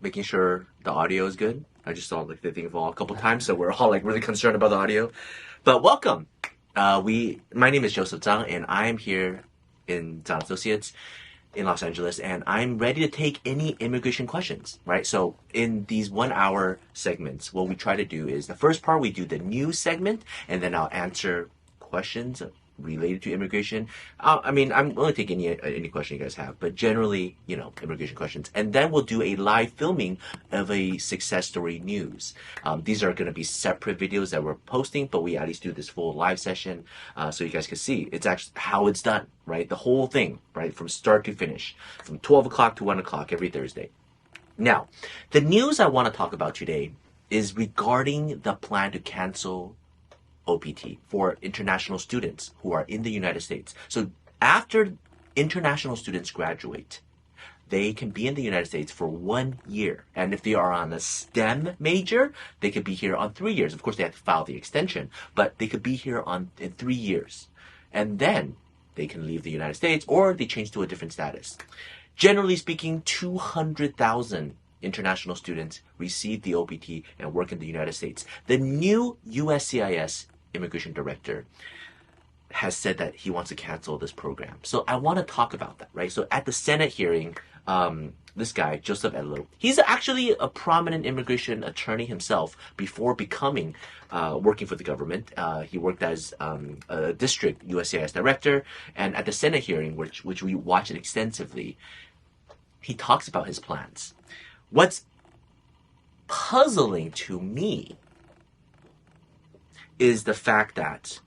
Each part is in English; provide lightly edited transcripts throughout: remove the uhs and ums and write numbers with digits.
making sure the audio is good. I just saw like the thing fall a couple times, so we're all like really concerned about the audio. But welcome. My name is Joseph Tsang, and I'm here in Tsang and Associates in Los Angeles, and I'm ready to take any immigration questions, right? So in these 1 hour segments, what we try to do is the first part, we do the news segment, and then I'll answer questions related to immigration. I'm only taking any question you guys have, but generally, immigration questions. And then we'll do a live filming of a success story news. These are going to be separate videos that we're posting, but we at least do this full live session so you guys can see it's actually how it's done, right? The whole thing, right? From start to finish, from 12 o'clock to 1 o'clock every Thursday. Now, the news I want to talk about today is regarding the plan to cancel OPT for international students who are in the United States. So after international students graduate, they can be in the United States for 1 year. And if they are on a STEM major, they could be here on 3 years. Of course, they have to file the extension, but they could be here in 3 years. And then they can leave the United States or they change to a different status. Generally speaking, 200,000 international students receive the OPT and work in the United States. The new USCIS Immigration Director has said that he wants to cancel this program. So I want to talk about that, right? So at the Senate hearing, this guy, Joseph Edler, he's actually a prominent immigration attorney himself before becoming working for the government. He worked as a district USCIS director, and at the Senate hearing, which we watched extensively, he talks about his plans. What's puzzling to me is the fact that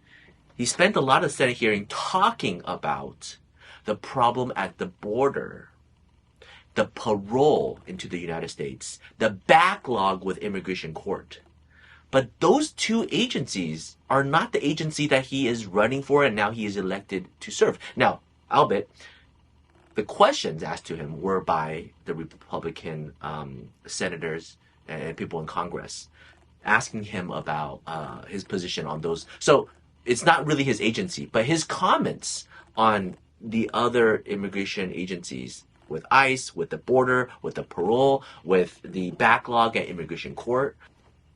he spent a lot of Senate hearing talking about the problem at the border, the parole into the United States, the backlog with immigration court. But those two agencies are not the agency that he is running for and now he is elected to serve. Now, albeit, the questions asked to him were by the Republican senators and people in Congress, asking him about his position on those. So it's not really his agency, but his comments on the other immigration agencies with ICE, with the border, with the parole, with the backlog at immigration court,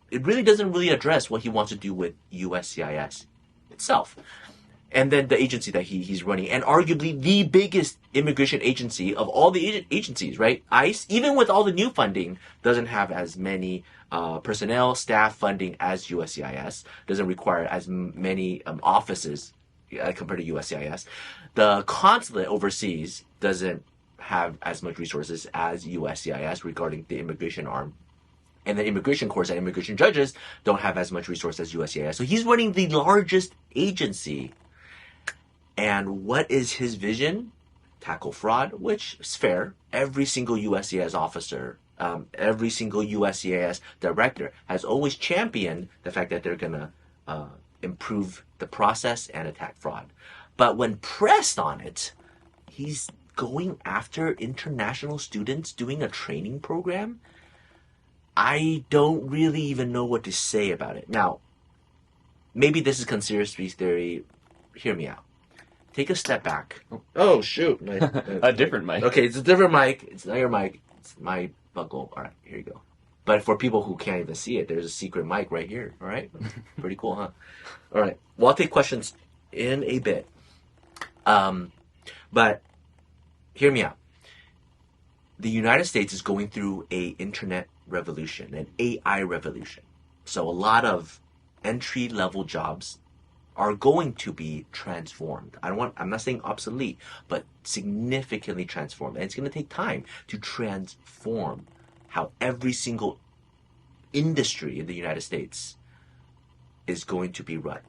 it really doesn't really address what he wants to do with USCIS itself. And then the agency that he's running, and arguably the biggest immigration agency of all the agencies, right? ICE, even with all the new funding, doesn't have as many personnel, staff funding as USCIS, doesn't require as many offices compared to USCIS. The consulate overseas doesn't have as much resources as USCIS regarding the immigration arm. And the immigration courts and immigration judges don't have as much resource as USCIS. So he's running the largest agency. And what is his vision? Tackle fraud, which is fair. Every single USCIS officer, every single USCIS director has always championed the fact that they're going to improve the process and attack fraud. But when pressed on it, he's going after international students doing a training program. I don't really even know what to say about it. Now, maybe this is conspiracy theory. Hear me out. Take a step back. Oh, shoot. A different mic. Okay, it's a different mic. It's not your mic. It's my buckle. All right, here you go. But for people who can't even see it, there's a secret mic right here. All right? Pretty cool, huh? All right. Well, I'll take questions in a bit. But hear me out. The United States is going through an internet revolution, an AI revolution. So a lot of entry-level jobs are going to be transformed. I'm not saying obsolete, but significantly transformed. And it's going to take time to transform how every single industry in the United States is going to be run.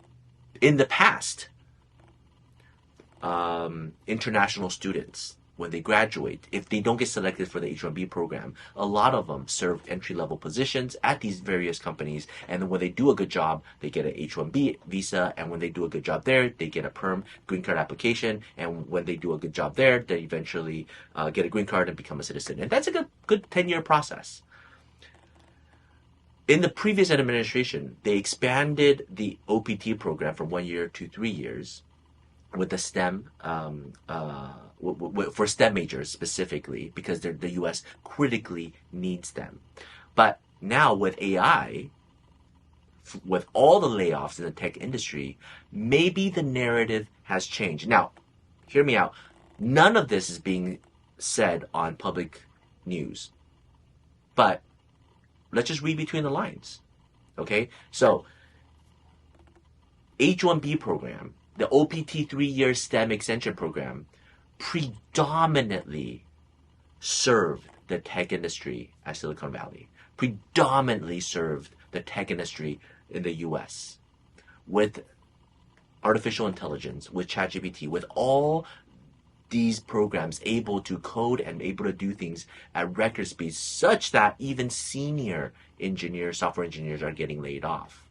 In the past, international students, when they graduate, if they don't get selected for the H-1B program, a lot of them serve entry-level positions at these various companies. And then when they do a good job, they get an H-1B visa. And when they do a good job there, they get a perm green card application. And when they do a good job there, they eventually get a green card and become a citizen. And that's a good 10-year process. In the previous administration, they expanded the OPT program from 1 year to 3 years. with the STEM for STEM majors specifically, because the U.S. critically needs them. But now with AI, with all the layoffs in the tech industry, maybe the narrative has changed. Now, hear me out. None of this is being said on public news, but let's just read between the lines. Okay, so H-1B program, the OPT 3-year STEM extension program, predominantly served the tech industry at Silicon Valley, predominantly served the tech industry in the US with artificial intelligence, with ChatGPT, with all these programs able to code and able to do things at record speed such that even senior engineers, software engineers are getting laid off.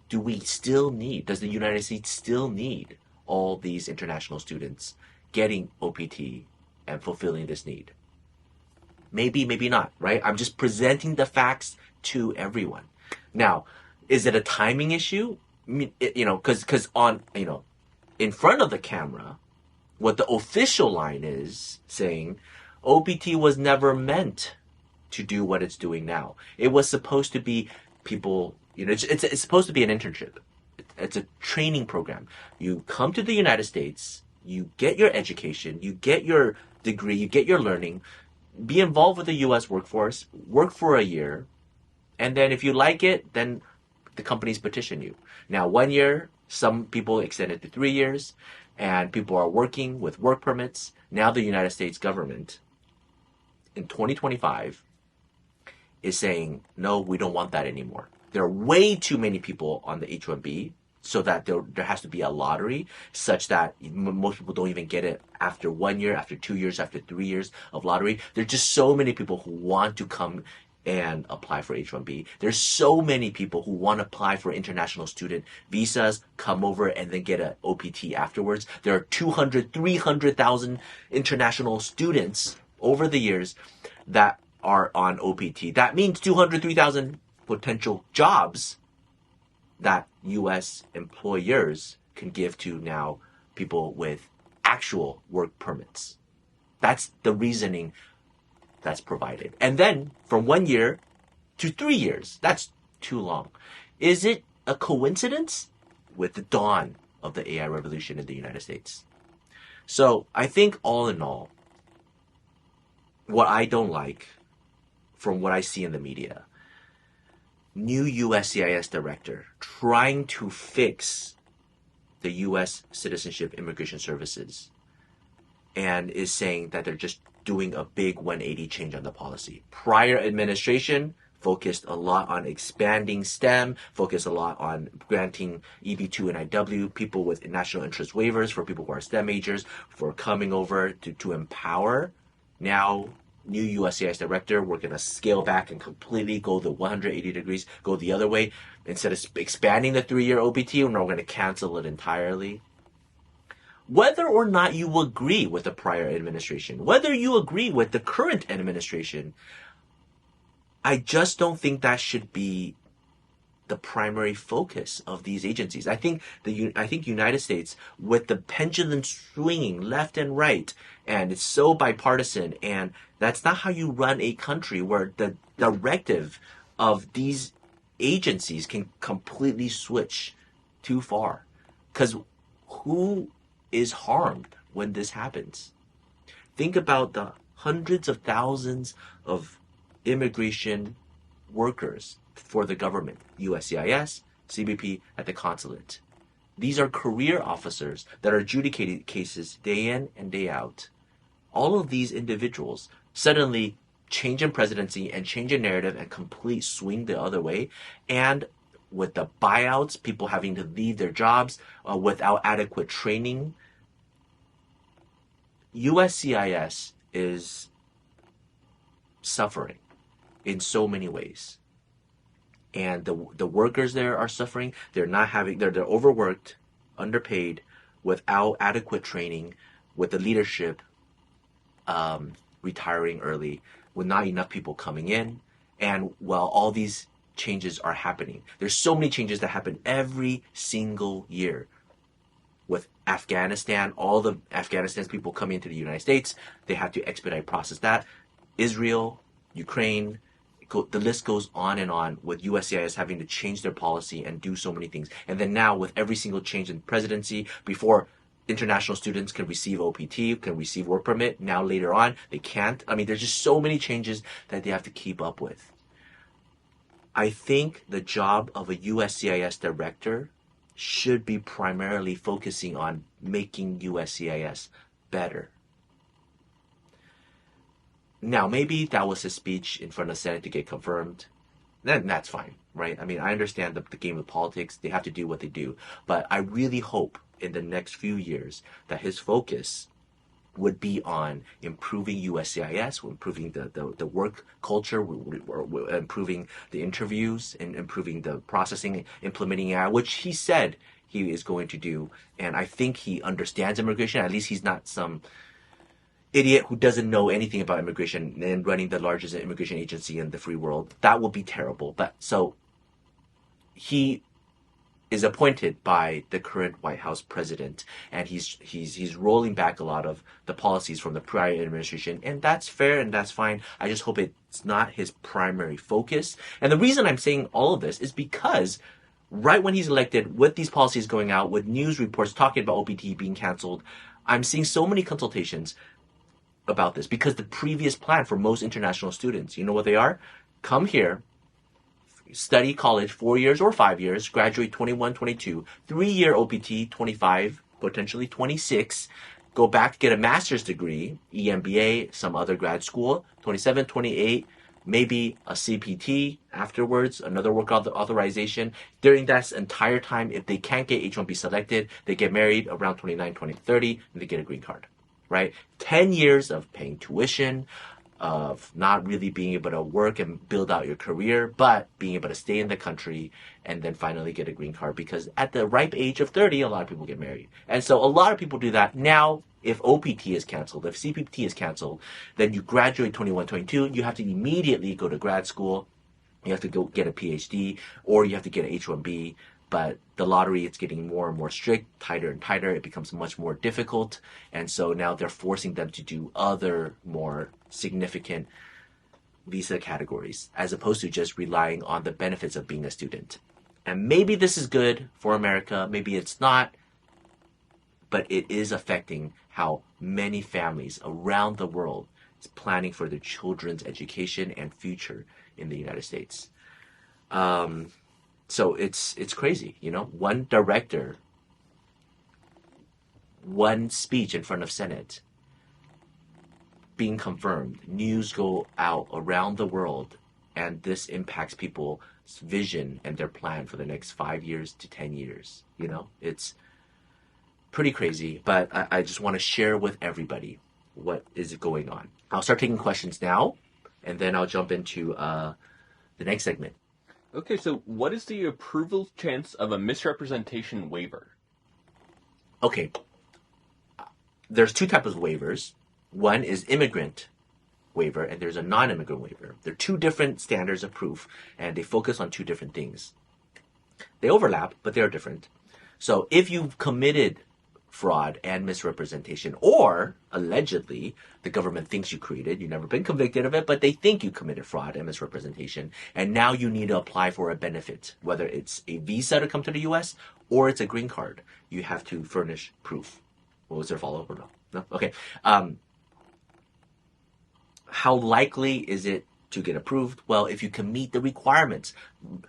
Does the United States still need all these international students getting OPT and fulfilling this need? Maybe, maybe not, right? I'm just presenting the facts to everyone. Now, is it a timing issue? I mean, because in front of the camera, what the official line is saying, OPT was never meant to do what it's doing now. It was supposed to be people, it's supposed to be an internship. It's a training program. You come to the United States, you get your education, you get your degree, you get your learning, be involved with the U.S. workforce, work for a year, and then if you like it, then the companies petition you. Now, 1 year, some people extend it to 3 years, and people are working with work permits. Now the United States government in 2025 is saying, no, we don't want that anymore. There are way too many people on the H-1B, so that there has to be a lottery such that most people don't even get it after 1 year, after 2 years, after 3 years of lottery. There are just so many people who want to come and apply for H-1B. There's so many people who want to apply for international student visas, come over and then get an OPT afterwards. There are 200, 300,000 international students over the years that are on OPT. That means 200, 3,000 potential jobs that U.S. employers can give to now people with actual work permits. That's the reasoning that's provided. And then from 1 year to 3 years, that's too long. Is it a coincidence with the dawn of the AI revolution in the United States? So I think all in all, what I don't like from what I see in the media, new USCIS Director trying to fix the U.S. Citizenship Immigration Services and is saying that they're just doing a big 180 change on the policy. Prior administration focused a lot on expanding STEM, focused a lot on granting EB2 and IW, people with national interest waivers for people who are STEM majors, for coming over to empower. Now, new USCIS Director, we're going to scale back and completely go the 180 degrees, go the other way. Instead of expanding the 3-year OPT, we're going to cancel it entirely. Whether or not you agree with the prior administration, whether you agree with the current administration, I just don't think that should be the primary focus of these agencies. I think United States, with the pendulum swinging left and right, and it's so bipartisan, and that's not how you run a country where the directive of these agencies can completely switch too far. Because who is harmed when this happens? Think about the hundreds of thousands of immigration workers for the government, USCIS, CBP, at the consulate. These are career officers that are adjudicating cases day in and day out. All of these individuals suddenly change in presidency and change in narrative and complete swing the other way. And with the buyouts, people having to leave their jobs without adequate training, USCIS is suffering in so many ways. And the workers there are suffering. They're overworked, underpaid, without adequate training, with the leadership retiring early, with not enough people coming in. And while all these changes are happening, there's so many changes that happen every single year with Afghanistan, all the Afghanistan's people coming into the United States, they have to expedite process that. Israel, Ukraine, the list goes on with USCIS having to change their policy and do so many things. And then now with every single change in presidency, before international students can receive OPT, can receive work permit, now later on, they can't. I mean, there's just so many changes that they have to keep up with. I think the job of a USCIS director should be primarily focusing on making USCIS better. Now, maybe that was his speech in front of the Senate to get confirmed. Then that's fine, right? I mean, I understand the game of politics. They have to do what they do. But I really hope in the next few years that his focus would be on improving USCIS, improving the work culture, improving the interviews, and improving the processing, implementing AI, which he said he is going to do. And I think he understands immigration. At least he's not some idiot who doesn't know anything about immigration and running the largest immigration agency in the free world. That would be terrible. But so he is appointed by the current White House president, and he's rolling back a lot of the policies from the prior administration, and that's fair and that's fine. I just hope it's not his primary focus. And the reason I'm saying all of this is because right when he's elected, with these policies going out, with news reports talking about OPT being canceled, I'm seeing so many consultations about this because the previous plan for most international students, you know what they are? Come here, study college 4 years or 5 years, graduate 21, 22, 3-year OPT 25, potentially 26, go back, get a master's degree, EMBA, some other grad school, 27, 28, maybe a CPT afterwards, another work authorization. During that entire time, if they can't get H-1B selected, they get married around 29, 20, 30, and they get a green card, right? 10 years of paying tuition, of not really being able to work and build out your career, but being able to stay in the country and then finally get a green card, because at the ripe age of 30, a lot of people get married. And so a lot of people do that. Now, if OPT is canceled, if CPT is canceled, then you graduate 21, 22, you have to immediately go to grad school, you have to go get a PhD, or you have to get an H-1B. But the lottery, it's getting more and more strict, tighter and tighter. It becomes much more difficult. And so now they're forcing them to do other more significant visa categories, as opposed to just relying on the benefits of being a student. And maybe this is good for America, maybe it's not, but it is affecting how many families around the world is planning for their children's education and future in the United States. So it's crazy, you know, one director, one speech in front of Senate being confirmed, news go out around the world, and this impacts people's vision and their plan for the next 5 years to 10 years. You know, it's pretty crazy, but I just want to share with everybody what is going on. I'll start taking questions now, and then I'll jump into the next segment. Okay, so what is the approval chance of a misrepresentation waiver? Okay, there's two types of waivers. One is immigrant waiver, and there's a non-immigrant waiver. They're two different standards of proof, and they focus on two different things. They overlap, but they're different. So if you've committed fraud and misrepresentation, or allegedly the government thinks you created, you've never been convicted of it, but they think you committed fraud and misrepresentation, and now you need to apply for a benefit, whether it's a visa to come to the US or it's a green card, you have to furnish proof. What was there follow-up or no? No? Okay. How likely is it to get approved? Well, if you can meet the requirements.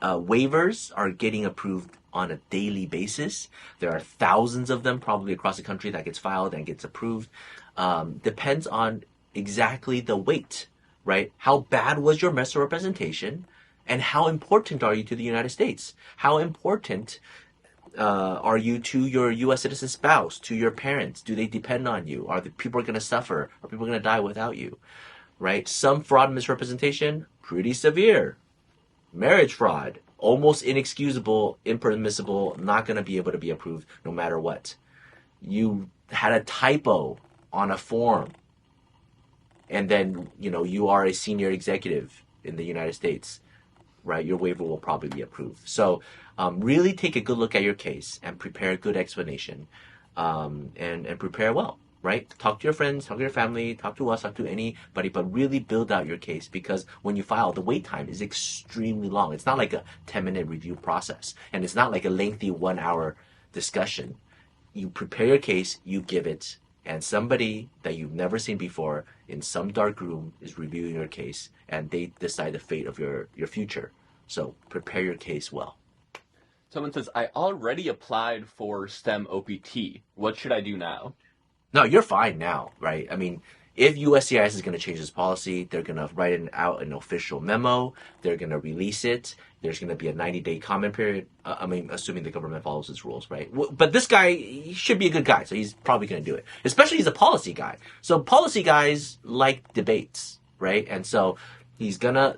Waivers are getting approved on a daily basis. There are thousands of them probably across the country that gets filed and gets approved. Depends on exactly the weight, right? How bad was your misrepresentation, and how important are you to the United States? How important are you to your U.S. citizen spouse, to your parents? Do they depend on you? Are the people going to suffer? Are people going to die without you? Right? Some fraud and misrepresentation, pretty severe. Marriage fraud, almost inexcusable, impermissible, not going to be able to be approved no matter what. You had a typo on a form, and then, you know, you are a senior executive in the United States, right? Your waiver will probably be approved. So really take a good look at your case and prepare a good explanation. and prepare well, right? Talk to your friends, talk to your family, talk to us, talk to anybody, but really build out your case, because when you file, the wait time is extremely long. It's not like a 10-minute review process, and it's not like a lengthy 1-hour discussion. You prepare your case, you give it, and somebody that you've never seen before in some dark room is reviewing your case, and they decide the fate of your future. So prepare your case well. Someone says, I already applied for STEM OPT. What should I do now? No, you're fine now, right? I mean, if USCIS is going to change this policy, they're going to write out an official memo. They're going to release it. There's going to be a 90-day comment period. Assuming the government follows its rules, right? But this guy, he should be a good guy, so he's probably going to do it. Especially he's a policy guy. So policy guys like debates, right? And so he's going to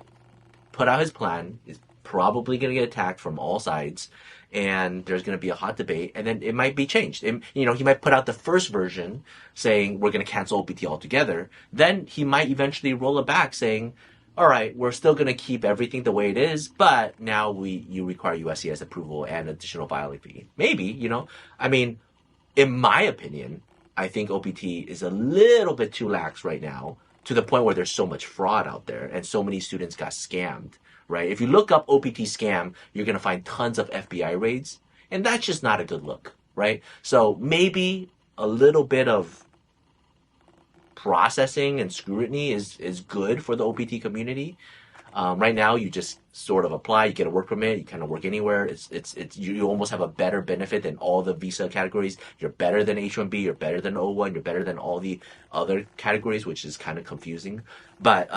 put out his plan. He's probably going to get attacked from all sides, and there's going to be a hot debate, and then it might be changed. He might put out the first version saying we're going to cancel OPT altogether. Then he might eventually roll it back saying, all right, we're still going to keep everything the way it is, but now you require USCIS approval and additional filing fee. Maybe, in my opinion, I think OPT is a little bit too lax right now, to the point where there's so much fraud out there and so many students got scammed. Right? If you look up OPT scam, you're going to find tons of FBI raids, and that's just not a good look, right? So maybe a little bit of processing and scrutiny is good for the OPT community. Right now, you just sort of apply, you get a work permit, you kind of work anywhere. You almost have a better benefit than all the visa categories. You're better than H-1B, you're better than O-1, you're better than all the other categories, which is kind of confusing. But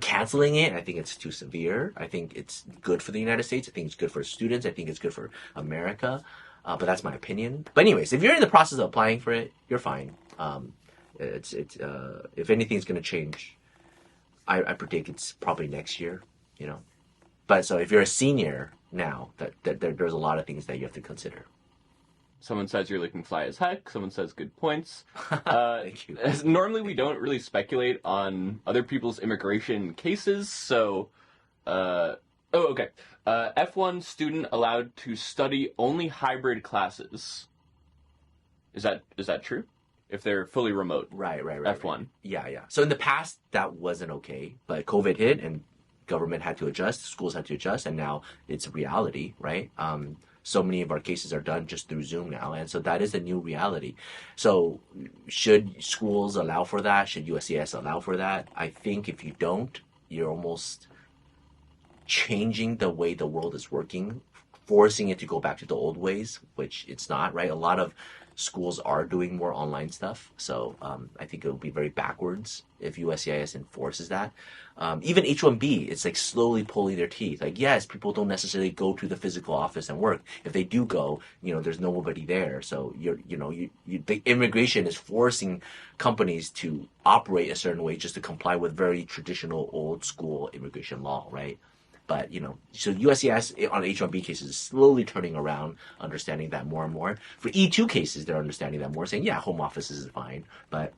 canceling it, I think it's too severe. I think it's good for the United States. I think it's good for students. I think it's good for America. But that's my opinion. But anyways, if you're in the process of applying for it, you're fine. If anything's going to change, I predict it's probably next year, But so if you're a senior now, there's a lot of things that you have to consider. Someone says you're looking fly as heck. Someone says good points. Thank you. Normally, we don't really speculate on other people's immigration cases. So, okay. F1 student allowed to study only hybrid classes. Is that true? If they're fully remote. Right. F1. Right. Yeah. So in the past, that wasn't okay, but COVID hit and government had to adjust, schools had to adjust, and now it's reality, right? So many of our cases are done just through Zoom now, and so that is a new reality. So should schools allow for that? Should USCIS allow for that? I think if you don't, you're almost changing the way the world is working, forcing it to go back to the old ways, which it's not, right? A lot of schools are doing more online stuff, so I think it will be very backwards if USCIS enforces that. Even H-1B, it's like slowly pulling their teeth. Like, yes, people don't necessarily go to the physical office and work. If they do go, there's nobody there. So the immigration is forcing companies to operate a certain way just to comply with very traditional, old school immigration law, right? But, so USCIS on H-1B cases is slowly turning around, understanding that more and more. For E-2 cases, they're understanding that more, saying, yeah, home offices is fine. But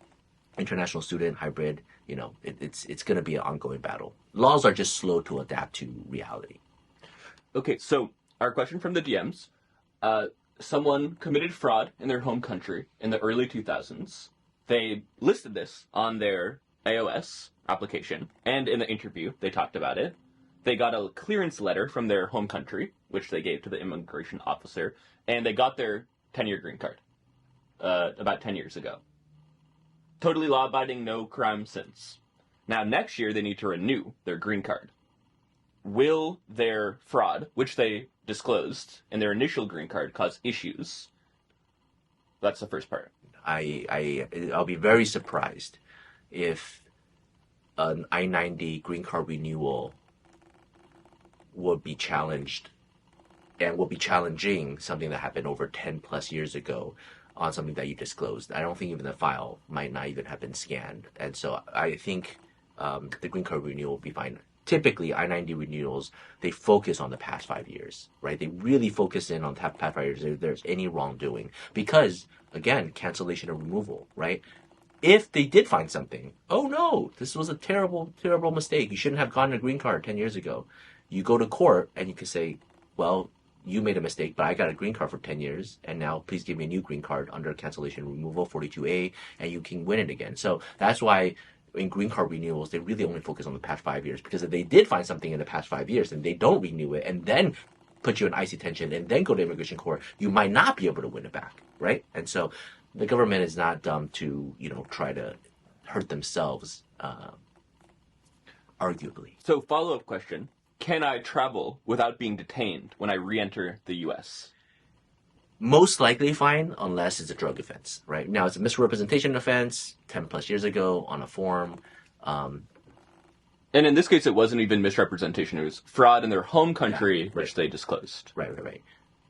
international student, hybrid, it's going to be an ongoing battle. Laws are just slow to adapt to reality. Okay, so our question from the DMs. Someone committed fraud in their home country in the early 2000s. They listed this on their AOS application, and in the interview, they talked about it. They got a clearance letter from their home country, which they gave to the immigration officer, and they got their 10-year green card about 10 years ago. Totally law-abiding, no crime since. Now, next year, they need to renew their green card. Will their fraud, which they disclosed in their initial green card, cause issues? That's the first part. I'll be very surprised if an I-90 green card renewal would be challenged and will be challenging something that happened over 10 plus years ago on something that you disclosed. I don't think even the file might not even have been scanned. And so I think the green card renewal will be fine. Typically, I-90 renewals, they focus on the past 5 years, right? They really focus in on the past 5 years if there's any wrongdoing. Because, again, cancellation or removal, right? If they did find something, oh no, this was a terrible, terrible mistake. You shouldn't have gotten a green card 10 years ago. You go to court and you can say, well, you made a mistake, but I got a green card for 10 years, and now please give me a new green card under cancellation removal 42A, and you can win it again. So that's why in green card renewals, they really only focus on the past 5 years, because if they did find something in the past 5 years and they don't renew it and then put you in ICE detention and then go to immigration court, you might not be able to win it back, right? And so the government is not dumb to, try to hurt themselves, arguably. So follow-up question. Can I travel without being detained when I re-enter the U.S.? Most likely fine, unless it's a drug offense, right? Now, it's a misrepresentation offense 10 plus years ago on a form. And in this case, it wasn't even misrepresentation. It was fraud in their home country, which they disclosed. Right.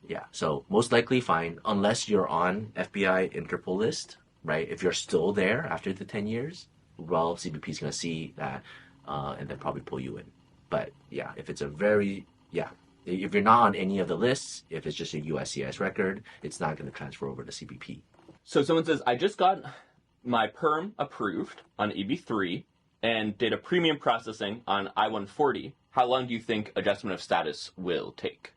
Yeah, so most likely fine, unless you're on FBI Interpol list, right? If you're still there after the 10 years, well, CBP is going to see that and then probably pull you in. But yeah, if it's if you're not on any of the lists, if it's just a USCIS record, it's not going to transfer over to CBP. So someone says, I just got my perm approved on EB3 and did a premium processing on I-140. How long do you think adjustment of status will take?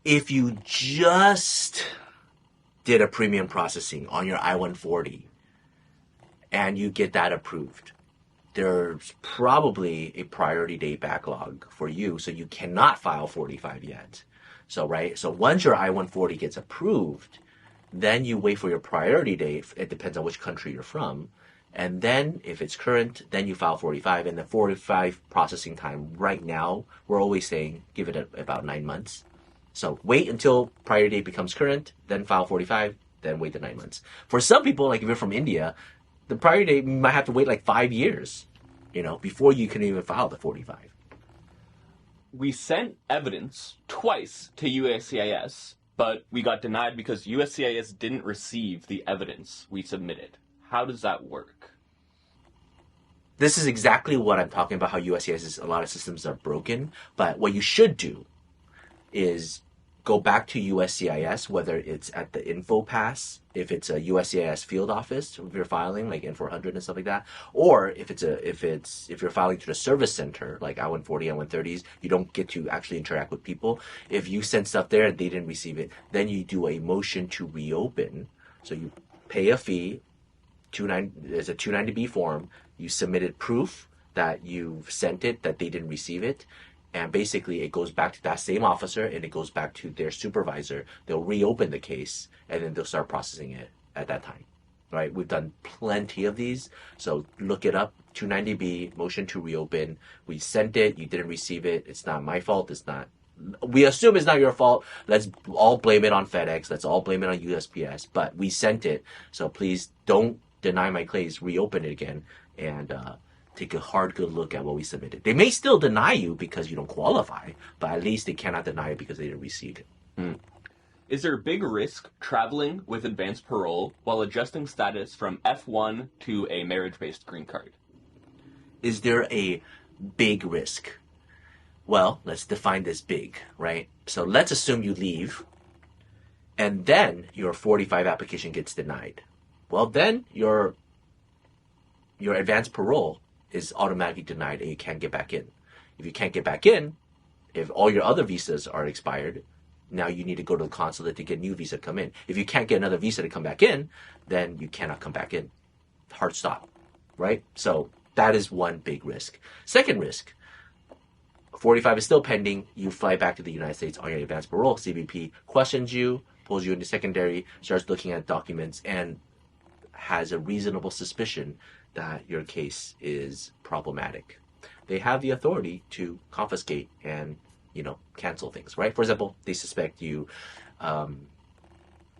If you just did a premium processing on your I-140 and you get that approved, there's probably a priority date backlog for you, so you cannot file 45 yet. So once your I-140 gets approved, then you wait for your priority date. It depends on which country you're from. And then if it's current, then you file 45. And the 45 processing time right now, we're always saying give it about 9 months. So wait until priority date becomes current, then file 45, then wait the 9 months. For some people, like if you're from India, the priority date might have to wait like 5 years, before you can even file the 45. We sent evidence twice to USCIS, but we got denied because USCIS didn't receive the evidence we submitted. How does that work? This is exactly what I'm talking about, how USCIS, a lot of systems are broken. But what you should do is go back to USCIS, whether it's at the info pass, if it's a USCIS field office, if you're filing like N400 and stuff like that, or if you're filing to the service center, like I-140, I-130s, you don't get to actually interact with people. If you send stuff there and they didn't receive it, then you do a motion to reopen. So you pay a fee, there's a 290B form, you submitted proof that you've sent it, that they didn't receive it, and basically it goes back to that same officer and it goes back to their supervisor. They'll reopen the case and then they'll start processing it at that time, right? We've done plenty of these, so look it up, 290B, motion to reopen. We sent it, you didn't receive it, it's not my fault, we assume it's not your fault. Let's all blame it on FedEx, let's all blame it on USPS, but we sent it, so please don't deny my case, reopen it again, and take a hard, good look at what we submitted. They may still deny you because you don't qualify, but at least they cannot deny it because they didn't receive it. Is there a big risk traveling with advanced parole while adjusting status from F1 to a marriage-based green card? Is there a big risk? Well, let's define this big, right? So let's assume you leave, and then your 45 application gets denied. Well, then your advanced parole is automatically denied and you can't get back in. If you can't get back in, if all your other visas are expired, now you need to go to the consulate to get a new visa to come in. If you can't get another visa to come back in, then you cannot come back in. Hard stop, right? So that is one big risk. Second risk, 45 is still pending. You fly back to the United States on your advanced parole. CBP questions you, pulls you into secondary, starts looking at documents, and has a reasonable suspicion that your case is problematic. They have the authority to confiscate and, cancel things, right? For example, they suspect you are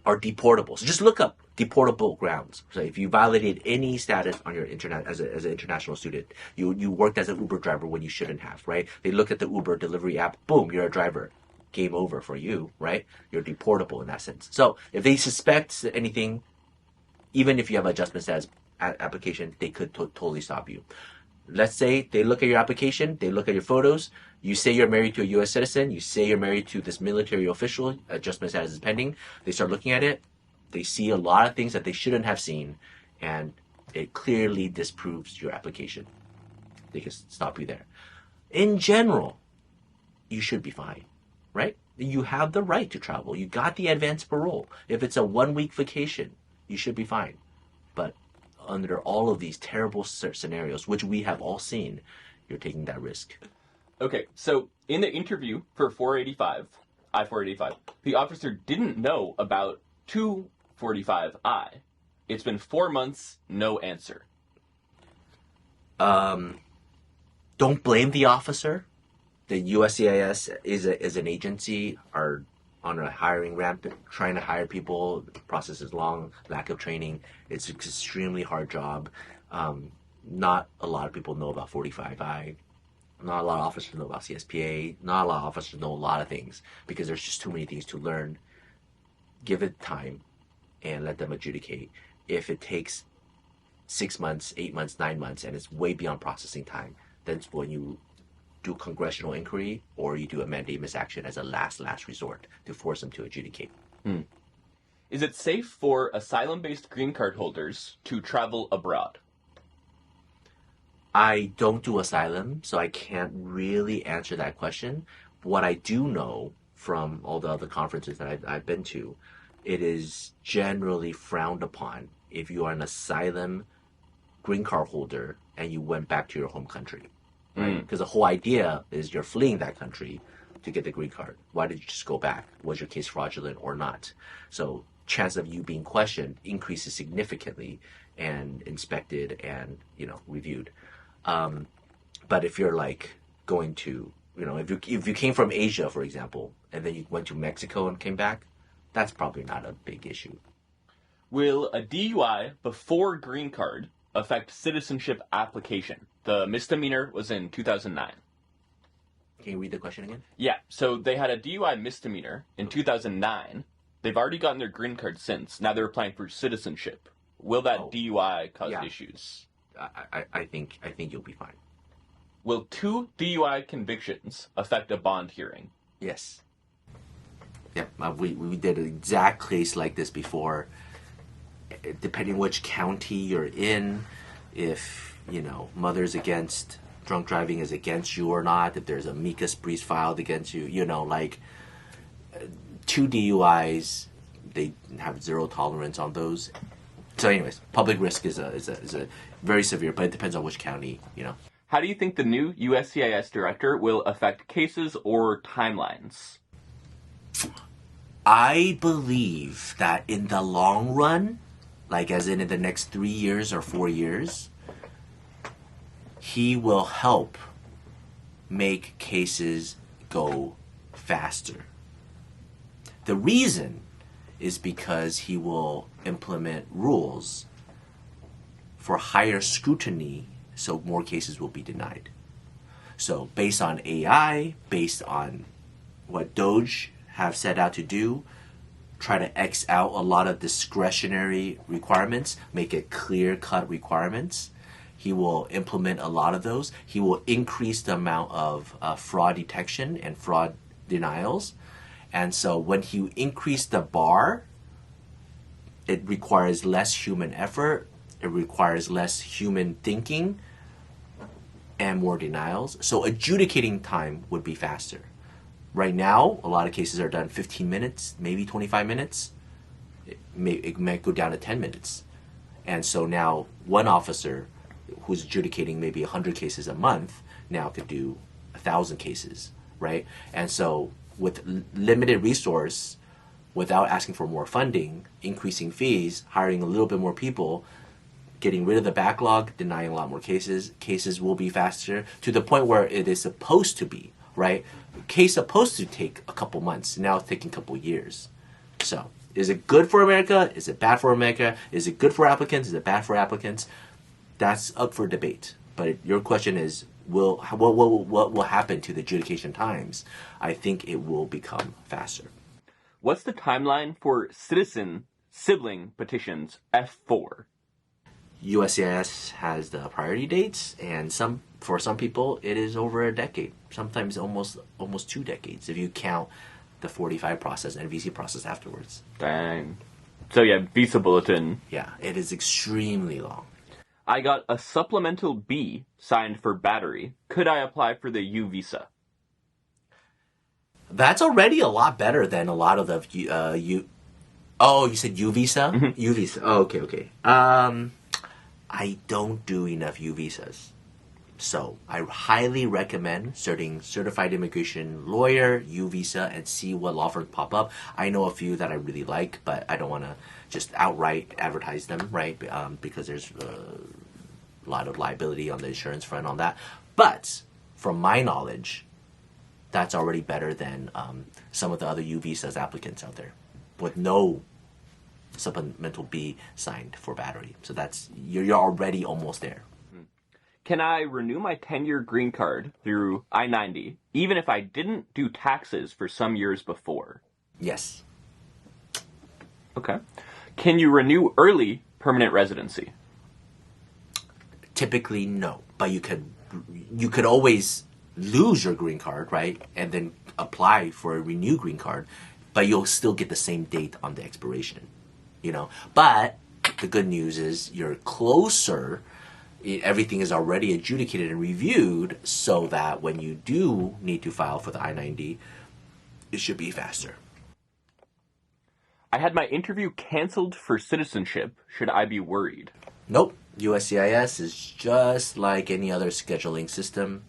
deportable. So just look up deportable grounds. So if you violated any status on your as an international student, you worked as an Uber driver when you shouldn't have, right? They look at the Uber delivery app, boom, you're a driver. Game over for you, right? You're deportable in that sense. So if they suspect anything, even if you have adjustment status application, they could totally stop you. Let's say they look at your application, they look at your photos, you say you're married to a U.S. citizen, you say you're married to this military official, adjustment status is pending, they start looking at it, they see a lot of things that they shouldn't have seen, and it clearly disproves your application. They can stop you there. In general, you should be fine. right? You have the right to travel. You got the advance parole. If it's a 1 week vacation, you should be fine. But under all of these terrible scenarios, which we have all seen, you're taking that risk. Okay, so in the interview for I-485, the officer didn't know about 245I. It's been 4 months, no answer. Don't blame the officer. The USCIS is an agency, are on a hiring ramp, trying to hire people. The process is long, lack of training. It's an extremely hard job. Not a lot of people know about 45I. Not a lot of officers know about CSPA. Not a lot of officers know a lot of things because there's just too many things to learn. Give it time and let them adjudicate. If it takes 6 months, 8 months, 9 months, and it's way beyond processing time, then it's when you do congressional inquiry or you do a mandamus action as a last resort to force them to adjudicate. Is it safe for asylum-based green card holders to travel abroad? I don't do asylum, so I can't really answer that question. What I do know from all the other conferences that I've been to, it is generally frowned upon if you are an asylum green card holder and you went back to your home country. Right? Because the whole idea is you're fleeing that country to get the green card. Why did you just go back? Was your case fraudulent or not? So chance of you being questioned increases significantly and inspected and, reviewed. But if you're like going to, if you came from Asia, for example, and then you went to Mexico and came back, that's probably not a big issue. Will a DUI before green card affect citizenship application? The misdemeanor was in 2009. Can you read the question again? Yeah, so they had a DUI misdemeanor in 2009. They've already gotten their green card since. Now they're applying for citizenship. Will that DUI cause issues? I think you'll be fine. Will 2 DUI convictions affect a bond hearing? Yes. Yeah, we did an exact case like this before. Depending which county you're in, if Mothers Against Drunk Driving is against you or not, if there's a amicus brief filed against you, 2 DUIs, they have zero tolerance on those. So, anyways, public risk is a very severe, but it depends on which county, How do you think the new USCIS Director will affect cases or timelines? I believe that in the long run, like as in the next 3 years or 4 years, he will help make cases go faster. The reason is because he will implement rules for higher scrutiny so more cases will be denied. So based on AI, based on what DOJ have set out to do, try to X out a lot of discretionary requirements, make it clear-cut requirements. He will implement a lot of those. He will increase the amount of fraud detection and fraud denials. And so when you increase the bar, it requires less human effort, it requires less human thinking, and more denials. So adjudicating time would be faster. Right now, a lot of cases are done 15 minutes, maybe 25 minutes. It might go down to 10 minutes. And so now one officer who's adjudicating maybe 100 cases a month now could do 1,000 cases, right? And so with limited resource, without asking for more funding, increasing fees, hiring a little bit more people, getting rid of the backlog, denying a lot more cases will be faster to the point where it is supposed to be, right? Case supposed to take a couple months, now it's taking a couple years. So is it good for America? Is it bad for America? Is it good for applicants? Is it bad for applicants? That's up for debate. But your question is, what will happen to the adjudication times? I think it will become faster. What's the timeline for sibling petitions F4? USCIS has the priority dates, and for some people it is over a decade, sometimes almost 2 decades if you count the 45 process and VC process afterwards. Dang. So yeah, visa bulletin. Yeah, it is extremely long. I got a supplemental B signed for battery. Could I apply for the U visa? That's already a lot better than a lot of the Oh, you said U visa? Mm-hmm. U visa. Oh, okay, okay. I don't do enough U visas. So I highly recommend certified immigration lawyer, U visa, and see what law firms pop up. I know a few that I really like, but I don't want to just outright advertise them, right? Because there's a lot of liability on the insurance front on that. But from my knowledge, that's already better than some of the other U visas applicants out there with no supplemental B signed for battery. So that's you're already almost there. Can I renew my 10-year green card through I-90 even if I didn't do taxes for some years before? Yes. Okay. Can you renew early permanent residency? Typically, no. But you could always lose your green card, right? And then apply for a renewed green card, but you'll still get the same date on the expiration, you know? But the good news is you're closer. Everything is already adjudicated and reviewed so that when you do need to file for the I-90, it should be faster. I had my interview canceled for citizenship. Should I be worried? Nope. USCIS is just like any other scheduling system.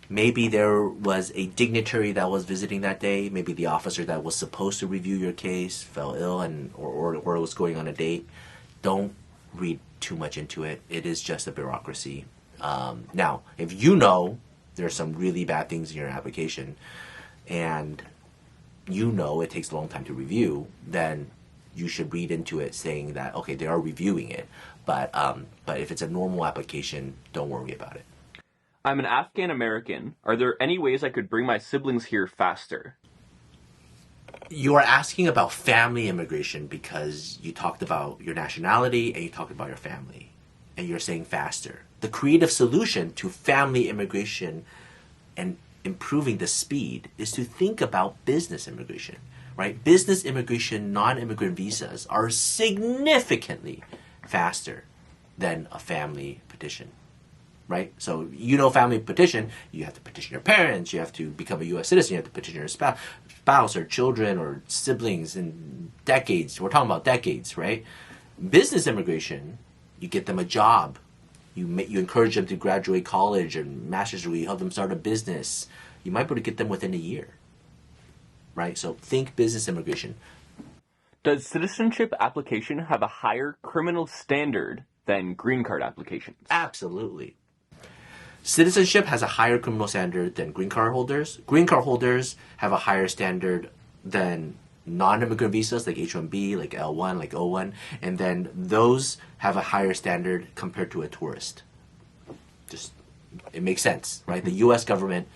Maybe there was a dignitary that was visiting that day. Maybe the officer that was supposed to review your case fell ill or was going on a date. Don't read too much into it. It is just a bureaucracy. Now, if you know there's some really bad things in your application and you know it takes a long time to review, then you should read into it saying that, okay, they are reviewing it. But if it's a normal application, don't worry about it. I'm an Afghan American. Are there any ways I could bring my siblings here faster? You are asking about family immigration because you talked about your nationality and you talked about your family. And you're saying faster. The creative solution to family immigration and improving the speed is to think about business immigration, right? Business immigration, non-immigrant visas are significantly faster than a family petition, right? So family petition, you have to petition your parents, you have to become a U.S. citizen, you have to petition your spouse or children or siblings in decades. We're talking about decades, right? Business immigration, you get them a job. You encourage them to graduate college and master's degree, you help them start a business. You might be able to get them within a year, right? So think business immigration. Does citizenship application have a higher criminal standard than green card applications? Absolutely. Citizenship has a higher criminal standard than green card holders. Green card holders have a higher standard than non-immigrant visas like H-1B, like L-1, like O-1, and then those have a higher standard compared to a tourist. Just, it makes sense, right? The U.S. government,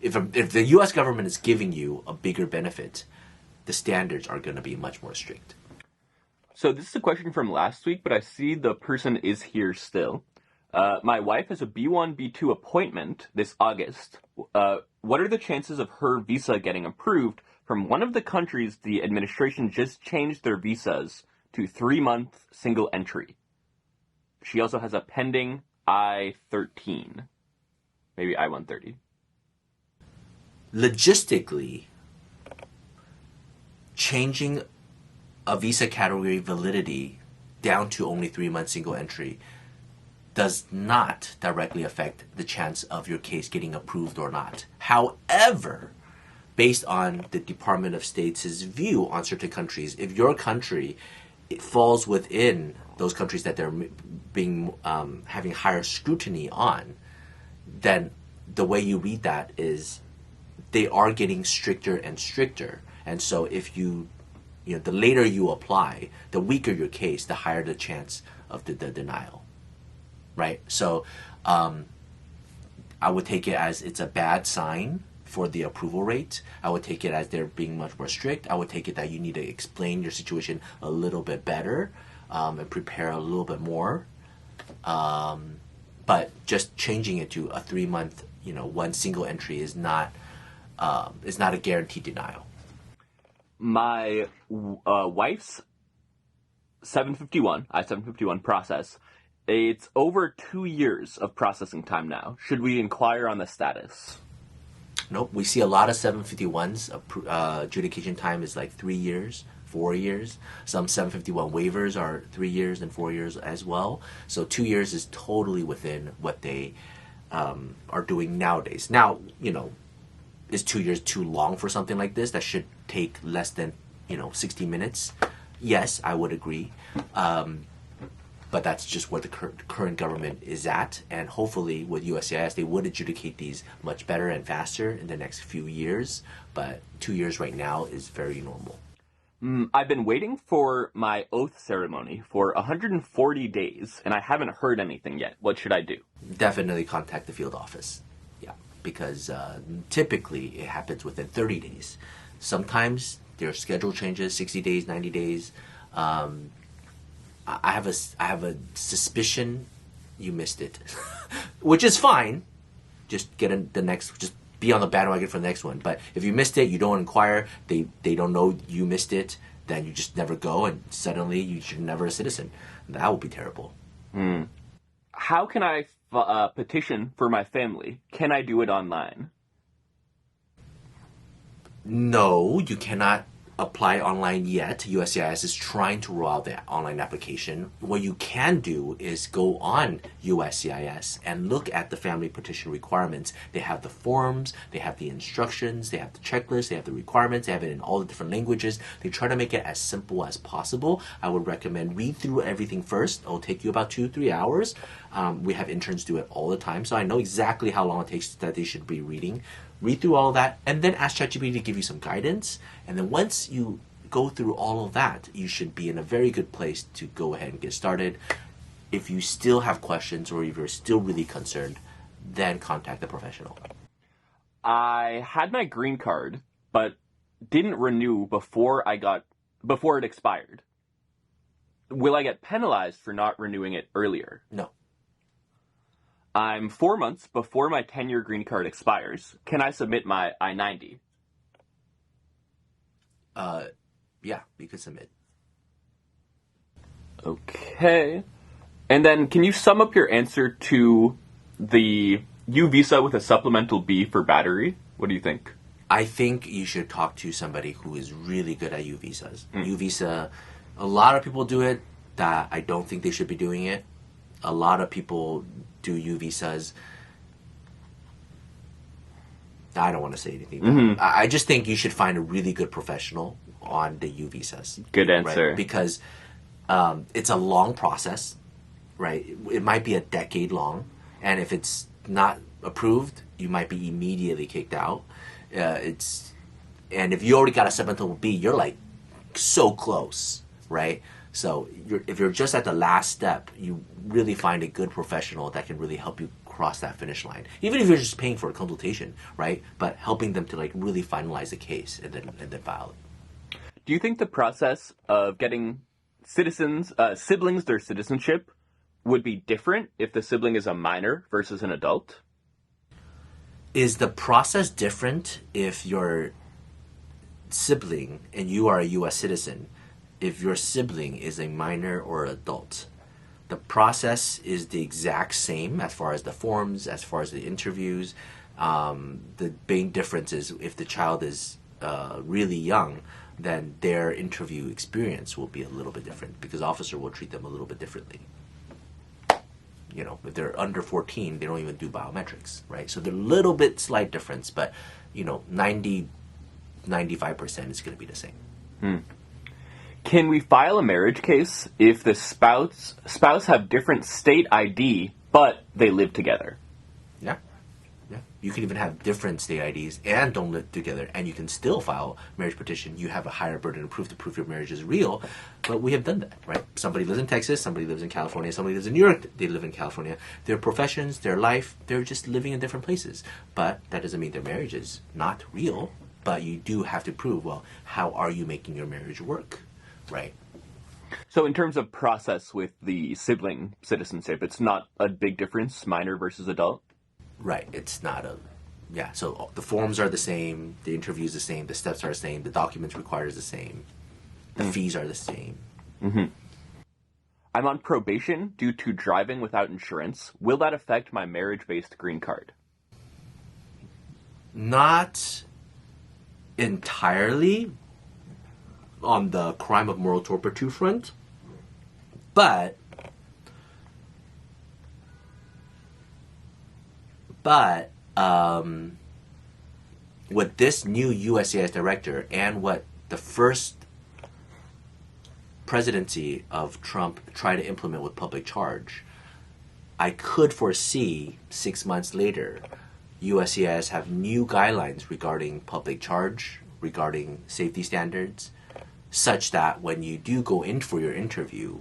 if the U.S. government is giving you a bigger benefit, the standards are going to be much more strict. So this is a question from last week, but I see the person is here still. My wife has a B1, B2 appointment this August. What are the chances of her visa getting approved from one of the countries the administration just changed their visas to 3-month single entry? She also has a pending I-13, maybe I-130. Logistically, changing a visa category validity down to only 3-month single entry does not directly affect the chance of your case getting approved or not. However, based on the Department of State's view on certain countries, if your country it falls within those countries that they're being having higher scrutiny on, then the way you read that is they are getting stricter and stricter. And so if the later you apply, the weaker your case, the higher the chance of the denial. Right? So I would take it as it's a bad sign for the approval rate. I would take it as they're being much more strict. I would take it that you need to explain your situation a little bit better and prepare a little bit more. But just changing it to a 3-month, one single entry is not a guaranteed denial. My wife's I-751 process, it's over 2 years of processing time now. Should we inquire on the status? Nope. We see a lot of 751s. Adjudication time is like 3 years, 4 years. Some 751 waivers are 3 years and 4 years as well. So 2 years is totally within what they are doing nowadays. Now, is 2 years too long for something like this that should take less than 60 minutes? Yes, I would agree. But that's just where the current government is at. And hopefully with USCIS, they would adjudicate these much better and faster in the next few years. But 2 years right now is very normal. I've been waiting for my oath ceremony for 140 days, and I haven't heard anything yet. What should I do? Definitely contact the field office. Yeah, because typically it happens within 30 days. Sometimes their schedule changes, 60 days, 90 days. I have a suspicion you missed it, which is fine. Just just be on the bandwagon for the next one. But if you missed it, you don't inquire. They don't know you missed it. Then you just never go, and suddenly you're never a citizen. That would be terrible. How can I petition for my family? Can I do it online? No, you cannot apply online yet. USCIS is trying to roll out the online application. What you can do is go on USCIS and look at the family petition requirements. They have the forms, they have the instructions, they have the checklist, they have the requirements, they have it in all the different languages. They try to make it as simple as possible. I would recommend read through everything first. It'll take you about 2-3 hours. We have interns do it all the time, so I know exactly how long it takes that they should be reading. Read through all of that, and then ask ChatGPT to give you some guidance. And then once you go through all of that, you should be in a very good place to go ahead and get started. If you still have questions or if you're still really concerned, then contact a professional. I had my green card, but didn't renew before it expired. Will I get penalized for not renewing it earlier? No. I'm 4 months before my 10-year green card expires. Can I submit my I-90? Yeah, you could submit. Okay. And then can you sum up your answer to the U visa with a supplemental B for battery? What do you think? I think you should talk to somebody who is really good at U visas. U visa, a lot of people do it that I don't think they should be doing it. A lot of people do U visas. I don't want to say anything. I just think you should find a really good professional on the U visas. Good answer. Right? Because it's a long process, right? It might be a decade long, and if it's not approved, you might be immediately kicked out. And if you already got a 7B, you're like so close, right? So if you're just at the last step, you really find a good professional that can really help you cross that finish line. Even if you're just paying for a consultation, right? But helping them to like really finalize the case and then file it. Do you think the process of getting siblings their citizenship would be different if the sibling is a minor versus an adult? Is the process different if your sibling and you are a U.S. citizen, if your sibling is a minor or adult? The process is the exact same as far as the forms, as far as the interviews. The main difference is if the child is really young, then their interview experience will be a little bit different because the officer will treat them a little bit differently. You know, if they're under 14, they don't even do biometrics, right? So they're a little bit slight difference, but, 95% is going to be the same. Can we file a marriage case if the spouse have different state ID, but they live together? Yeah. You can even have different state IDs and don't live together, and you can still file marriage petition. You have a higher burden of proof to prove your marriage is real, but we have done that, right? Somebody lives in Texas, somebody lives in California, somebody lives in New York, they live in California. Their professions, their life, they're just living in different places. But that doesn't mean their marriage is not real, but you do have to prove, well, how are you making your marriage work, right? So in terms of process with the sibling citizenship, it's not a big difference, minor versus adult? Right, it's not so the forms are the same, the interview is the same, the steps are the same, the documents required is the same, the fees are the same. I'm on probation due to driving without insurance. Will that affect my marriage-based green card? not entirely on the crime of moral turpitude front, but with this new USCIS director and what the first presidency of Trump tried to implement with public charge, I could foresee 6 months later USCIS have new guidelines regarding public charge, regarding safety standards, such that when you do go in for your interview,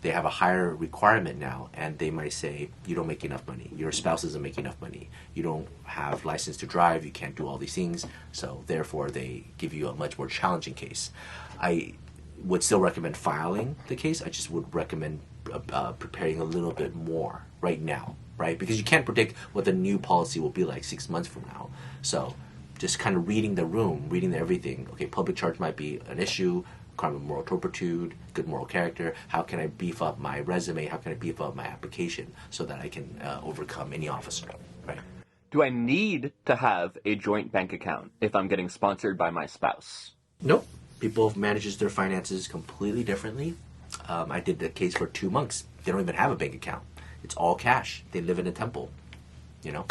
they have a higher requirement now, and they might say, you don't make enough money, your spouse doesn't make enough money, you don't have license to drive, you can't do all these things, so therefore they give you a much more challenging case. I would still recommend filing the case. I just would recommend preparing a little bit more right now, right? Because you can't predict what the new policy will be like 6 months from now. So just kind of reading the room, reading everything. Okay, public charge might be an issue, crime of moral turpitude, good moral character. How can I beef up my resume? How can I beef up my application so that I can overcome any officer, right? Do I need to have a joint bank account if I'm getting sponsored by my spouse? Nope. People manages their finances completely differently. I did the case for 2 monks. They don't even have a bank account. It's all cash. They live in a temple, you know?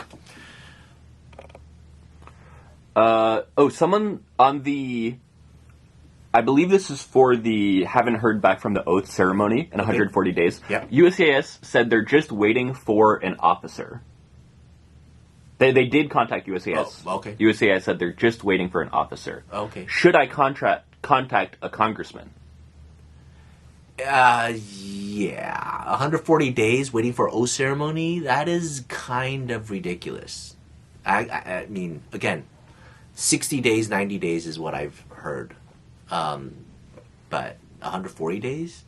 Someone on the... I believe this is for the haven't heard back from the oath ceremony in 140 days. Yep. USCIS said they're just waiting for an officer. They did contact USCIS. Oh, okay. USCIS said they're just waiting for an officer. Okay. Should I contact a congressman? Yeah. 140 days waiting for oath ceremony, that is kind of ridiculous. I mean, again, 60 days, 90 days is what I've heard. But 140 days?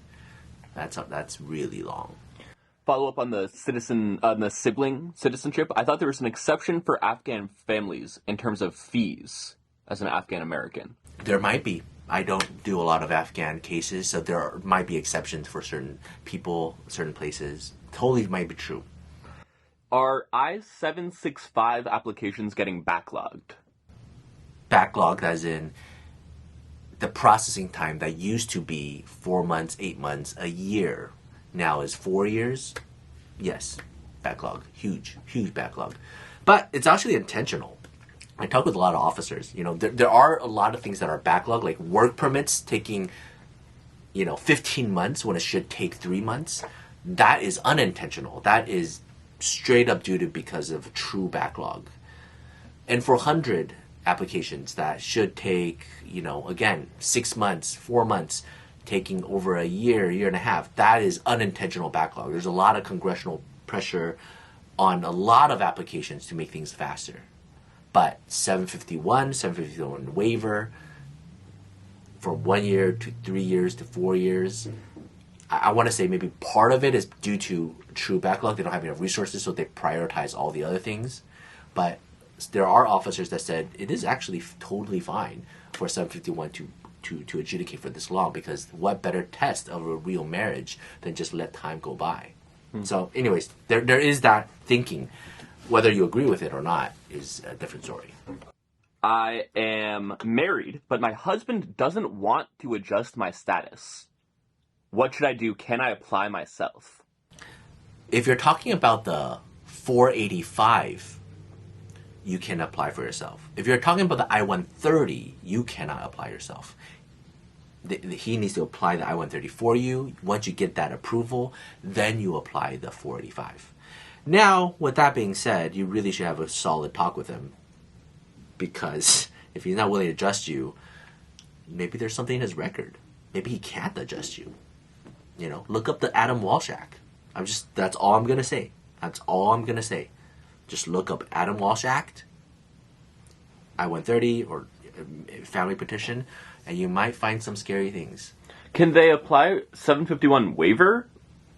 That's really long. Follow up on the sibling citizenship. I thought there was an exception for Afghan families in terms of fees as an Afghan American. There might be. I don't do a lot of Afghan cases, so might be exceptions for certain people, certain places. Totally might be true. Are I-765 applications getting backlogged? Backlogged as in the processing time that used to be 4 months, 8 months, a year, now is 4 years. Yes, backlog, huge backlog. But it's actually intentional. I talk with a lot of officers. You know, there are a lot of things that are backlogged, like work permits taking, 15 months when it should take 3 months. That is unintentional. That is straight up due to because of true backlog. And for 100 applications that should take, again, 6 months, 4 months, taking over a year and a half, that is unintentional backlog. There's a lot of congressional pressure on a lot of applications to make things faster. But 751 waiver from 1 year to 3 years to 4 years, I want to say maybe part of it is due to true backlog. They don't have enough resources, so they prioritize all the other things. But there are officers that said it is actually totally fine for 751 to adjudicate for this long, because what better test of a real marriage than just let time go by. So anyways, there is that thinking. Whether you agree with it or not is a different story. I am married, but my husband doesn't want to adjust my status. What should I do? Can I apply myself? If you're talking about the 485, you can apply for yourself. If you're talking about the I-130, you cannot apply yourself. He needs to apply the I-130 for you. Once you get that approval, then you apply the 485. Now, with that being said, you really should have a solid talk with him, because if he's not willing to adjust you, maybe there's something in his record. Maybe he can't adjust you. Look up the Adam Walsh Act. That's all I'm going to say. That's all I'm going to say. Just look up Adam Walsh Act, I-130, or family petition, and you might find some scary things. Can they apply 751 waiver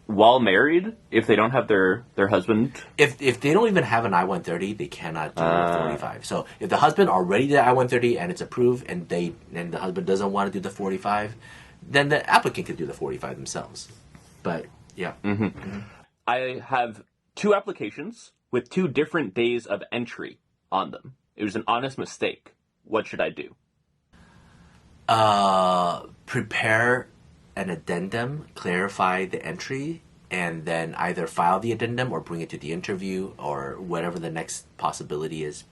while married if they don't have their husband? If they don't even have an I-130, they cannot do the 45. So if the husband already did I-130 and it's approved, and the husband doesn't want to do the 45, then the applicant could do the 45 themselves. But yeah. I have 2 applications with 2 different days of entry on them. It was an honest mistake. What should I do? Prepare an addendum, clarify the entry, and then either file the addendum or bring it to the interview or whatever the next possibility is.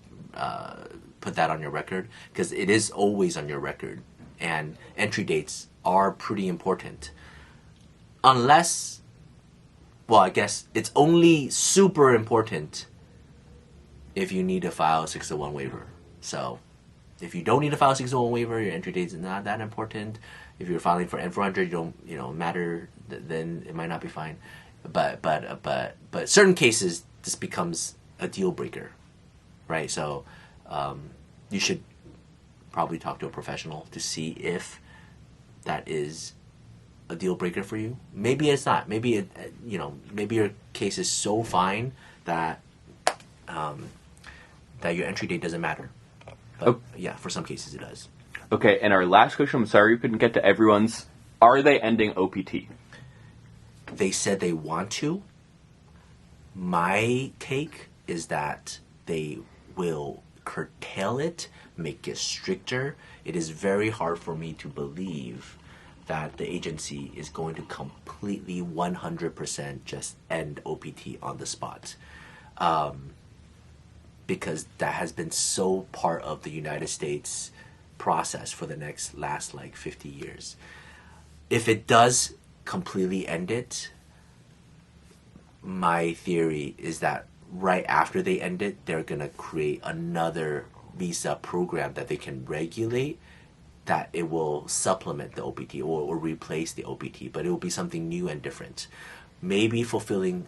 Put that on your record, because it is always on your record, and entry dates are pretty important. Unless, well, I guess it's only super important if you need to file a 601 waiver. So if you don't need to file a 601 waiver, your entry date is not that important. If you're filing for N400, you don't matter, then it might not be fine. But certain cases, this becomes a deal breaker, right? So you should probably talk to a professional to see if that is a deal breaker for you. Maybe it's not. Maybe maybe your case is so fine that that your entry date doesn't matter. But yeah, for some cases it does. Okay, and our last question, I'm sorry we couldn't get to everyone's. Are they ending OPT? They said they want to. My take is that they will curtail it, make it stricter. It is very hard for me to believe that the agency is going to completely 100% just end OPT on the spot. Because that has been so part of the United States process for the last like 50 years. If it does completely end it, my theory is that right after they end it, they're going to create another visa program that they can regulate, that it will supplement the OPT or replace the OPT, but it will be something new and different. Maybe fulfilling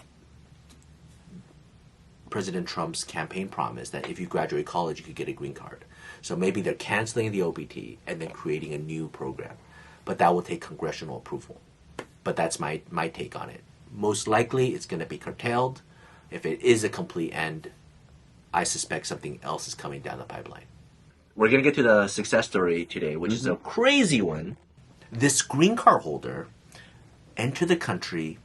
President Trump's campaign promise that if you graduate college, you could get a green card. So maybe they're canceling the OPT and then creating a new program. But that will take congressional approval. But that's my take on it. Most likely, it's going to be curtailed. If it is a complete end, I suspect something else is coming down the pipeline. We're going to get to the success story today, which is a crazy one. This green card holder entered the country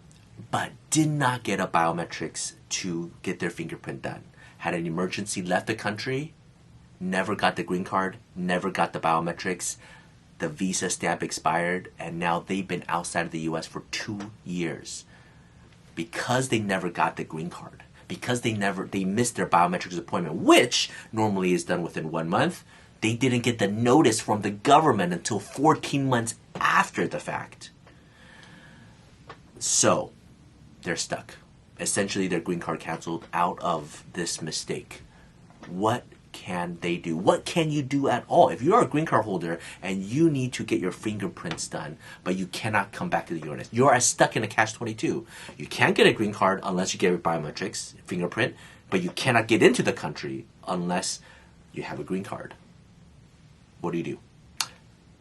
but did not get a biometrics to get their fingerprint done. Had an emergency, left the country, never got the green card, never got the biometrics. The visa stamp expired, and now they've been outside of the U.S. for 2 years because they never got the green card, because they missed their biometrics appointment, which normally is done within 1 month. They didn't get the notice from the government until 14 months after the fact. So they're stuck. Essentially, their green card canceled out of this mistake. What can they do? What can you do at all? If you're a green card holder and you need to get your fingerprints done, but you cannot come back to the U.S., you're stuck in a catch-22. You can't get a green card unless you get your biometrics, fingerprint, but you cannot get into the country unless you have a green card. What do you do?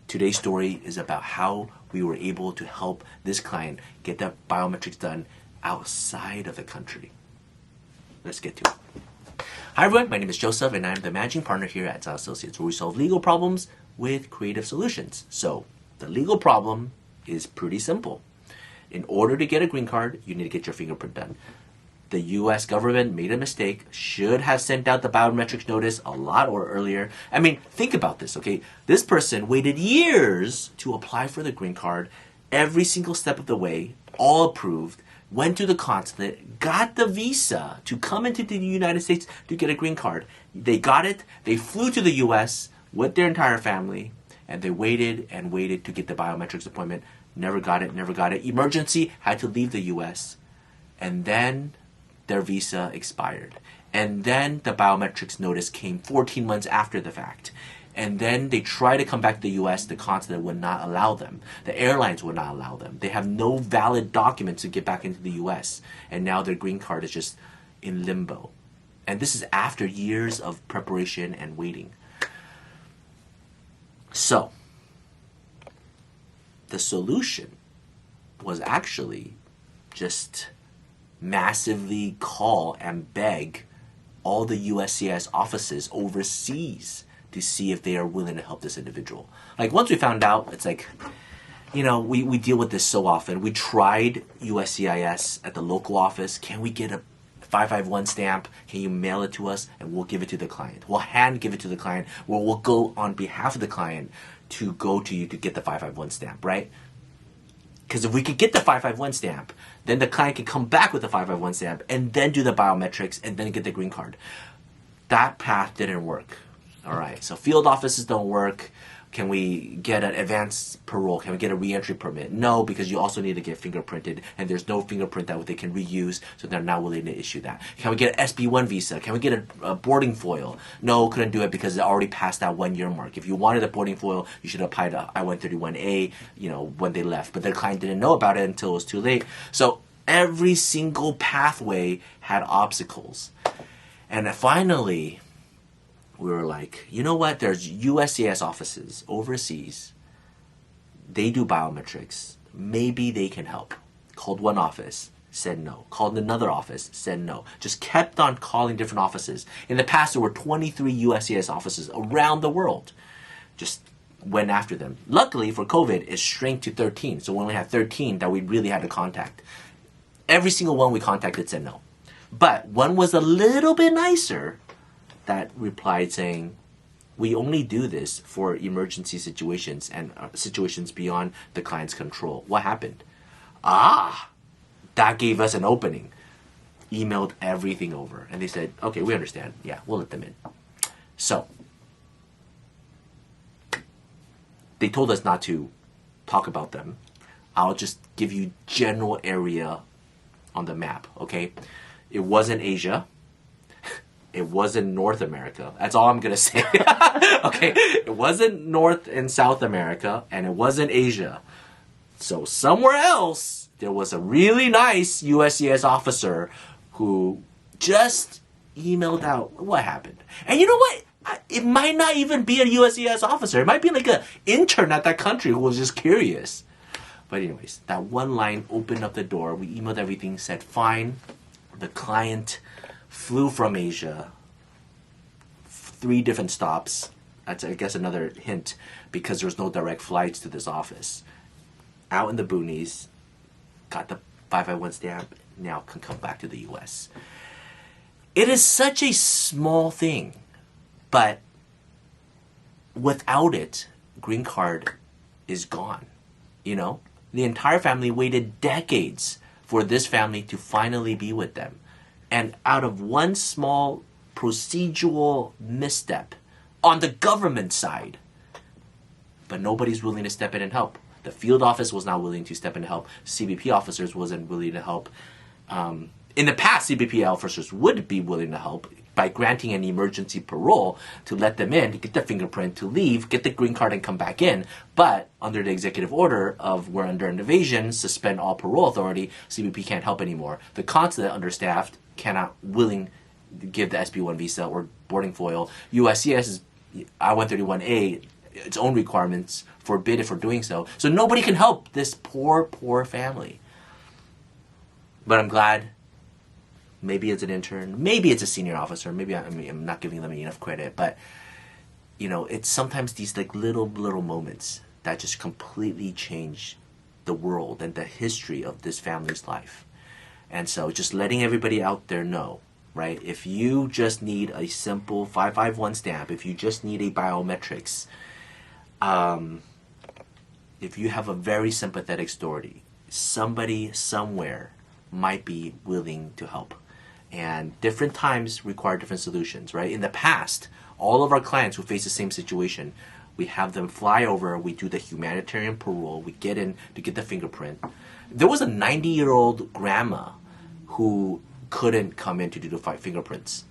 Today's story is about how we were able to help this client get their biometrics done outside of the country. Let's get to it. Hi everyone, my name is Joseph and I'm the managing partner here at Tsang and Associates, where we solve legal problems with creative solutions. So, the legal problem is pretty simple. In order to get a green card, you need to get your fingerprint done. The U.S. government made a mistake, should have sent out the biometrics notice a lot or earlier. I mean, think about this, okay? This person waited years to apply for the green card, every single step of the way, all approved, went to the consulate, got the visa to come into the United States to get a green card. They got it, they flew to the U.S. with their entire family, and they waited and waited to get the biometrics appointment. Never got it. Emergency, had to leave the U.S. And then their visa expired. And then the biometrics notice came 14 months after the fact. And then they try to come back to the U.S., the consulate would not allow them. The airlines would not allow them. They have no valid documents to get back into the U.S. And now their green card is just in limbo. And this is after years of preparation and waiting. So, the solution was actually just massively call and beg all the USCIS offices overseas to see if they are willing to help this individual. Like, once we found out, it's like, you know, we deal with this so often. We tried USCIS at the local office. Can we get a 551 stamp. Can you mail it to us? And we'll give it to the client. We'll hand give it to the client. We'll go on behalf of the client to go to you to get the 551 stamp, right? Because if we could get the 551 stamp, then the client can come back with the 551 stamp and then do the biometrics and then get the green card. That path didn't work. All right, so field offices don't work. Can we get an advanced parole? Can we get a reentry permit? No, because you also need to get fingerprinted, and there's no fingerprint that they can reuse, so they're not willing to issue that. Can we get an SB1 visa? Can we get a boarding foil? No, couldn't do it because it already passed that 1 year mark. If you wanted a boarding foil, you should apply to I-131A, when they left. But their client didn't know about it until it was too late. So every single pathway had obstacles. And finally, we were like, you know what? There's USCIS offices overseas. They do biometrics. Maybe they can help. Called one office, said no. Called another office, said no. Just kept on calling different offices. In the past, there were 23 USCIS offices around the world. Just went after them. Luckily, for COVID, it shrank to 13. So we only had 13 that we really had to contact. Every single one we contacted said no. But one was a little bit nicer that replied saying, we only do this for emergency situations and situations beyond the client's control. What happened? That gave us an opening. Emailed everything over. And they said, okay, we understand. Yeah, we'll let them in. So, they told us not to talk about them. I'll just give you general area on the map, okay? It wasn't Asia. It wasn't North America. That's all I'm going to say. Okay? It wasn't North and South America, and it wasn't Asia. So somewhere else, there was a really nice USCIS officer who just emailed out what happened. And you know what? It might not even be a USCIS officer. It might be like an intern at that country who was just curious. But anyways, that one line opened up the door. We emailed everything, said fine. The client flew from Asia, 3 different stops. That's, I guess, another hint because there's no direct flights to this office. Out in the boonies, got the 551 stamp, now can come back to the U.S. It is such a small thing, but without it, green card is gone. The entire family waited decades for this family to finally be with them. And out of one small procedural misstep on the government side, but nobody's willing to step in and help. The field office was not willing to step in and help. CBP officers wasn't willing to help. In the past, CBP officers would be willing to help by granting an emergency parole to let them in, to get the fingerprint, to leave, get the green card and come back in. But under the executive order of we're under an invasion, suspend all parole authority, CBP can't help anymore. The consulate, understaffed, cannot willing to give the SB1 visa or boarding foil. USCIS is I-131A, its own requirements forbid it for doing so. So nobody can help this poor, poor family. But I'm glad. Maybe it's an intern. Maybe it's a senior officer. Maybe I'm not giving them enough credit. But, it's sometimes these like little moments that just completely change the world and the history of this family's life. And so just letting everybody out there know, right? If you just need a simple 551 stamp, if you just need a biometrics, if you have a very sympathetic story, somebody somewhere might be willing to help. And different times require different solutions, right? In the past, all of our clients who face the same situation, we have them fly over, we do the humanitarian parole, we get in to get the fingerprint. There was a 90-year-old grandma who couldn't come in to do the fingerprints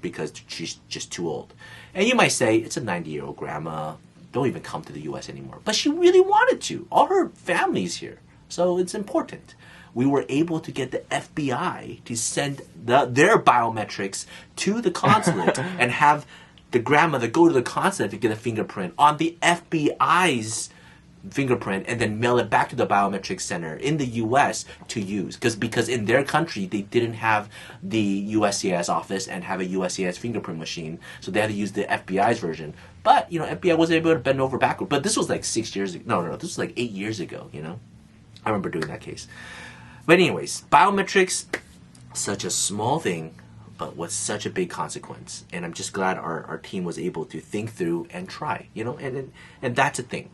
because she's just too old. And you might say, it's a 90-year-old grandma, don't even come to the U.S. anymore. But she really wanted to. All her family's here, so it's important. We were able to get the FBI to send their biometrics to the consulate and have the grandmother go to the consulate to get a fingerprint on the FBI's fingerprint and then mail it back to the biometrics center in the U.S. to use. Because in their country, they didn't have the USCIS office and have a USCIS fingerprint machine, so they had to use the FBI's version. But, FBI was able to bend over backward. But this was like 6 years ago. No, this was like 8 years ago, I remember doing that case. But anyways, biometrics, such a small thing, but with such a big consequence. And I'm just glad our team was able to think through and try, and that's a thing.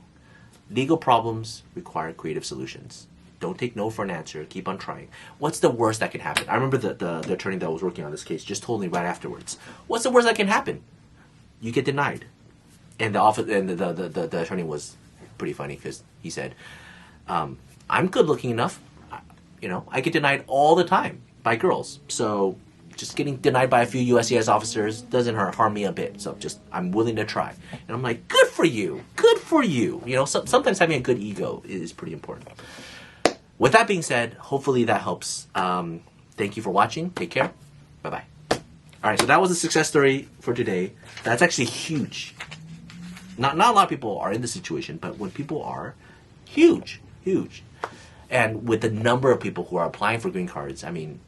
Legal problems require creative solutions. Don't take no for an answer. Keep on trying. What's the worst that can happen? I remember the attorney that was working on this case just told me right afterwards. What's the worst that can happen? You get denied. And the attorney was pretty funny because he said, I'm good looking enough. I get denied all the time by girls. So just getting denied by a few USCIS officers doesn't harm me a bit. So I'm willing to try. And I'm like, good for you. Good for you. Sometimes having a good ego is pretty important. With that being said, hopefully that helps. Thank you for watching. Take care. Bye-bye. All right, so that was a success story for today. That's actually huge. Not a lot of people are in this situation, but when people are, huge. And with the number of people who are applying for green cards, I mean,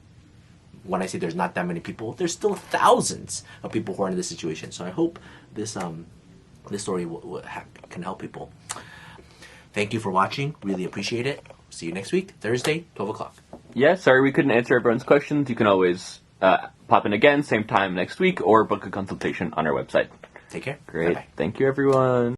when I say there's not that many people, there's still thousands of people who are in this situation. So I hope this story can help people. Thank you for watching. Really appreciate it. See you next week, Thursday, 12 o'clock. Yeah, sorry we couldn't answer everyone's questions. You can always pop in again, same time next week, or book a consultation on our website. Take care. Great. Bye-bye. Thank you, everyone.